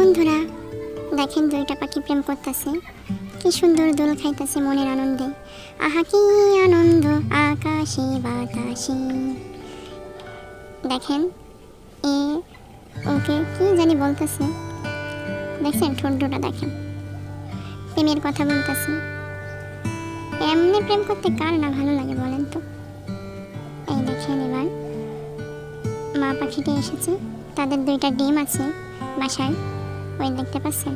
বন্ধুরা, দেখেন দুইটা পাখি প্রেম করতেছে, কি সুন্দর দোল খাইতেছে মনের আনন্দে। আহা কি আনন্দ আকাশে বাতাসে। দেখেন এ ওকে কি জানি বলতেছে, দেখছেন ঠোঁটটা দেখেন, প্রেমের কথা বলতেছে। এমনি প্রেম করতে কার না ভালো লাগে বলেন তো। এই দেখেন এবার মা পাখিটা এসেছে, তাদের দুইটা ডিম আছে বাসায়, ওই দেখতে পাচ্ছেন।